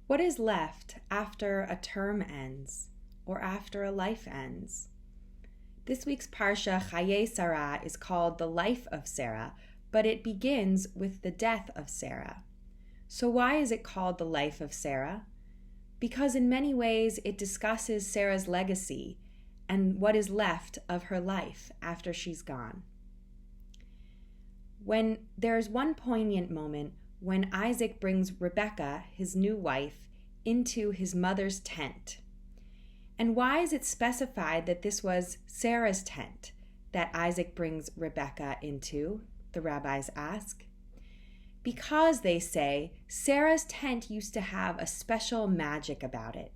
What is left after a term ends or after a life ends? This week's Parsha, Chaye Sarah, is called the life of Sarah, but it begins with the death of Sarah. So why is it called the life of Sarah? Because in many ways it discusses Sarah's legacy and what is left of her life after she's gone. When there's one poignant moment when Isaac brings Rebekah, his new wife, into his mother's tent. And why is it specified that this was Sarah's tent that Isaac brings Rebekah into? The rabbis ask. Because, they say, Sarah's tent used to have a special magic about it.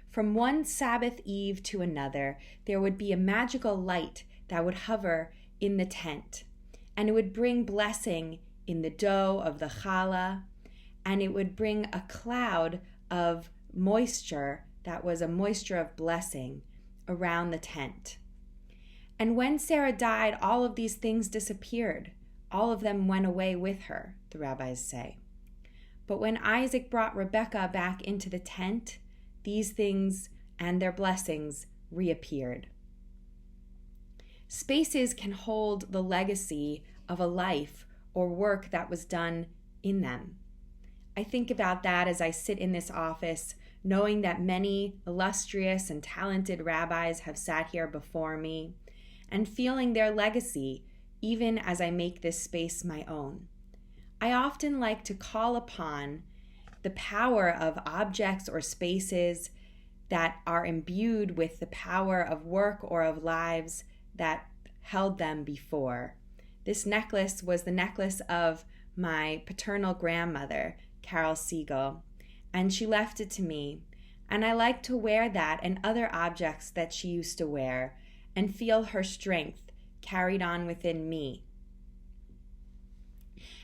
From one Sabbath eve to another, there would be a magical light that would hover in the tent, and it would bring blessing in the dough of the challah, and it would bring a cloud of moisture that was a moisture of blessing around the tent. And when Sarah died, all of these things disappeared. All of them went away with her, the rabbis say. But when Isaac brought Rebekah back into the tent, these things and their blessings reappeared. Spaces can hold the legacy of a life or work that was done in them. I think about that as I sit in this office, knowing that many illustrious and talented rabbis have sat here before me, and feeling their legacy even as I make this space my own. I often like to call upon the power of objects or spaces that are imbued with the power of work or of lives that held them before. This necklace was the necklace of my paternal grandmother, Carol Siegel, and she left it to me. And I like to wear that and other objects that she used to wear and feel her strength carried on within me.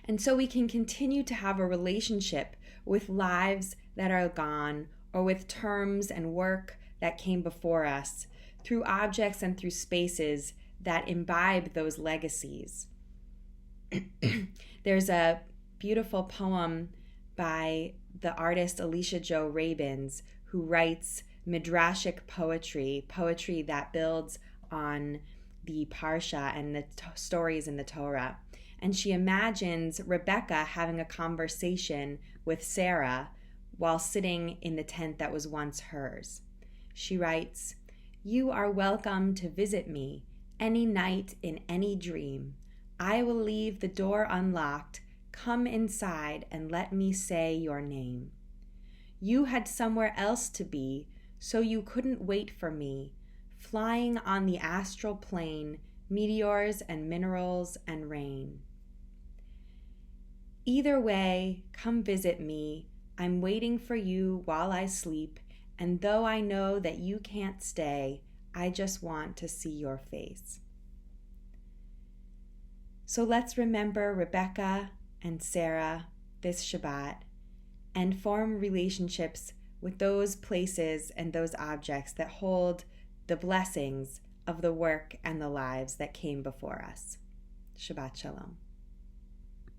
And so we can continue to have a relationship with lives that are gone or with terms and work that came before us through objects and through spaces that imbibe those legacies. There's a beautiful poem by the artist Alicia Jo Rabins, who writes midrashic poetry that builds on the Parsha and the stories in the Torah. And she imagines Rebekah having a conversation with Sarah while sitting in the tent that was once hers. She writes, "You are welcome to visit me any night in any dream. I will leave the door unlocked. Come inside and let me say your name. You had somewhere else to be, so you couldn't wait for me, flying on the astral plane, meteors and minerals and rain. Either way, come visit me. I'm waiting for you while I sleep, and though I know that you can't stay, I just want to see your face." So let's remember Rebekah and Sarah this Shabbat and form relationships with those places and those objects that hold the blessings of the work and the lives that came before us. Shabbat Shalom.